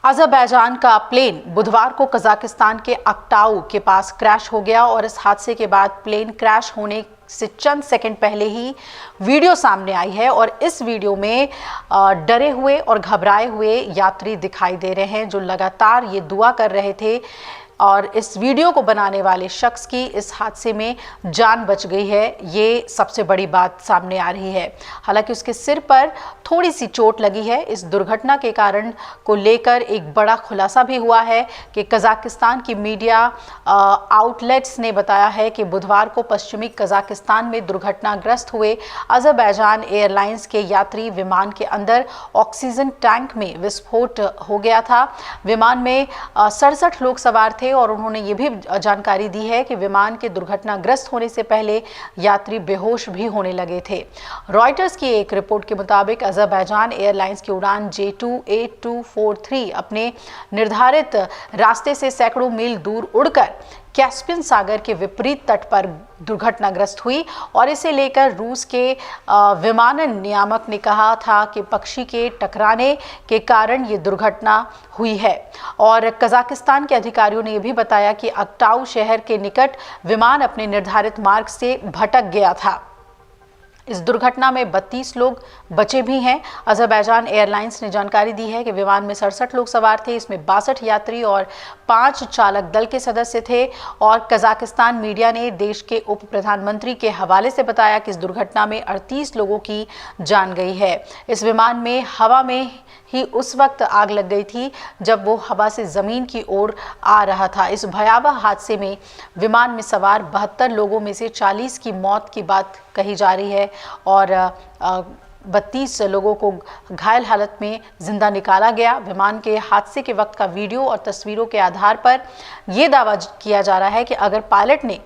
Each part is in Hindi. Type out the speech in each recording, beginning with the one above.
अज़रबैजान का प्लेन बुधवार को कजाकिस्तान के अक्टाऊ के पास क्रैश हो गया और इस हादसे के बाद प्लेन क्रैश होने से चंद सेकंड पहले ही वीडियो सामने आई है और इस वीडियो में डरे हुए और घबराए हुए यात्री दिखाई दे रहे हैं जो लगातार ये दुआ कर रहे थे और इस वीडियो को बनाने वाले शख्स की इस हादसे में जान बच गई है। ये सबसे बड़ी बात सामने आ रही है। हालांकि उसके सिर पर थोड़ी सी चोट लगी है। इस दुर्घटना के कारण को लेकर एक बड़ा खुलासा भी हुआ है कि कजाकिस्तान की मीडिया आउटलेट्स ने बताया है कि बुधवार को पश्चिमी कजाकिस्तान में दुर्घटनाग्रस्त हुए अज़रबैजान एयरलाइंस के यात्री विमान के अंदर ऑक्सीजन टैंक में विस्फोट हो गया था। विमान में 67 लोग सवार थे और उन्होंने ये भी जानकारी दी है कि विमान के दुर्घटनाग्रस्त होने से पहले यात्री बेहोश भी होने लगे थे। रॉयटर्स की एक रिपोर्ट के मुताबिक अज़रबैजान एयरलाइंस की उड़ान J28243 अपने निर्धारित रास्ते से सैकड़ों मील दूर उड़कर कैस्पियन सागर के विपरीत तट पर दुर्घटनाग्रस्त हुई और इसे लेकर रूस के विमानन नियामक ने कहा था कि पक्षी के टकराने के कारण ये दुर्घटना हुई है। और कजाकिस्तान के अधिकारियों ने यह भी बताया कि अक्टाऊ शहर के निकट विमान अपने निर्धारित मार्ग से भटक गया था। इस दुर्घटना में 32 लोग बचे भी हैं। अज़रबैजान एयरलाइंस ने जानकारी दी है कि विमान में 67 लोग सवार थे। इसमें 62 यात्री और 5 चालक दल के सदस्य थे और कजाकिस्तान मीडिया ने देश के उप प्रधानमंत्री के हवाले से बताया कि इस दुर्घटना में 38 लोगों की जान गई है। इस विमान में हवा में ही उस वक्त आग लग गई थी जब वो हवा से जमीन की ओर आ रहा था। इस भयावह हादसे में विमान में सवार 72 लोगों में से 40 की मौत की बात कही जा रही है और 32 लोगों को घायल हालत में जिंदा निकाला गया। विमान के हादसे के वक्त का वीडियो और तस्वीरों के आधार पर यह दावा किया जा रहा है कि अगर पायलट ने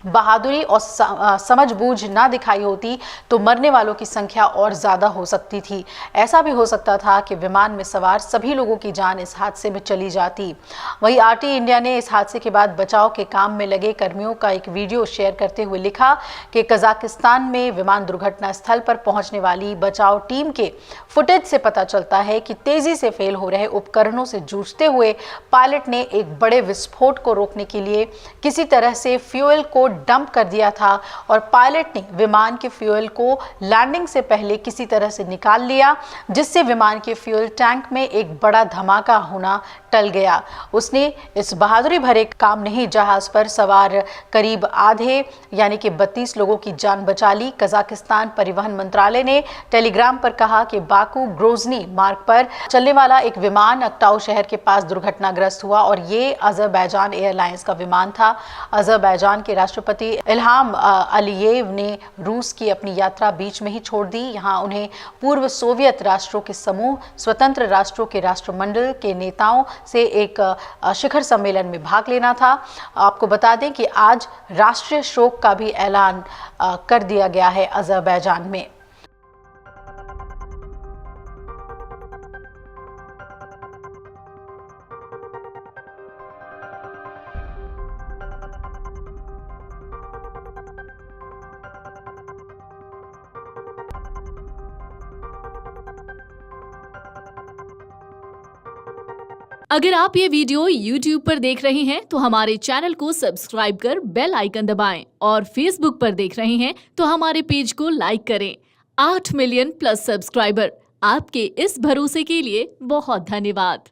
बहादुरी और समझबूझ ना दिखाई होती तो मरने वालों की संख्या और ज़्यादा हो सकती थी। ऐसा भी हो सकता था कि विमान में सवार सभी लोगों की जान इस हादसे में चली जाती। वहीं RT इंडिया ने इस हादसे के बाद बचाव के काम में लगे कर्मियों का एक वीडियो शेयर करते हुए लिखा कि कजाकिस्तान में विमान दुर्घटना स्थल पर पहुंचने वाली बचाव टीम के फुटेज से पता चलता है कि तेज़ी से फेल हो रहे उपकरणों से जूझते हुए पायलट ने एक बड़े विस्फोट को रोकने के लिए किसी तरह से फ्यूल को डंप कर दिया था और पायलट ने विमान के फ्यूल को लैंडिंग से पहले किसी तरह से निकाल लिया जिससे विमान के फ्यूल टैंक में एक बड़ा धमाका होना टल गया। उसने इस बहादुरी भरे काम में ही जहाज पर सवार करीब आधे यानी कि 32 लोगों की जान बचा ली। कजाकिस्तान परिवहन मंत्रालय ने टेलीग्राम पर कहा कि बाकू ग्रोजनी मार्ग पर चलने वाला एक विमान अक्टाऊ शहर के पास दुर्घटनाग्रस्त हुआ और ये अज़रबैजान एयरलाइंस का विमान था। अज़रबैजान के राष्ट्रपति इल्हाम अलीयेव ने रूस की अपनी यात्रा बीच में ही छोड़ दी। यहाँ उन्हें पूर्व सोवियत राष्ट्रों के समूह, स्वतंत्र राष्ट्रों के राष्ट्रमंडल के नेताओं से एक शिखर सम्मेलन में भाग लेना था। आपको बता दें कि आज राष्ट्रीय शोक का भी ऐलान कर दिया गया है अज़रबैजान में। अगर आप ये वीडियो YouTube पर देख रहे हैं तो हमारे चैनल को सब्सक्राइब कर बेल आइकन दबाएं और Facebook पर देख रहे हैं तो हमारे पेज को लाइक करें। 8 मिलियन प्लस सब्सक्राइबर, आपके इस भरोसे के लिए बहुत धन्यवाद।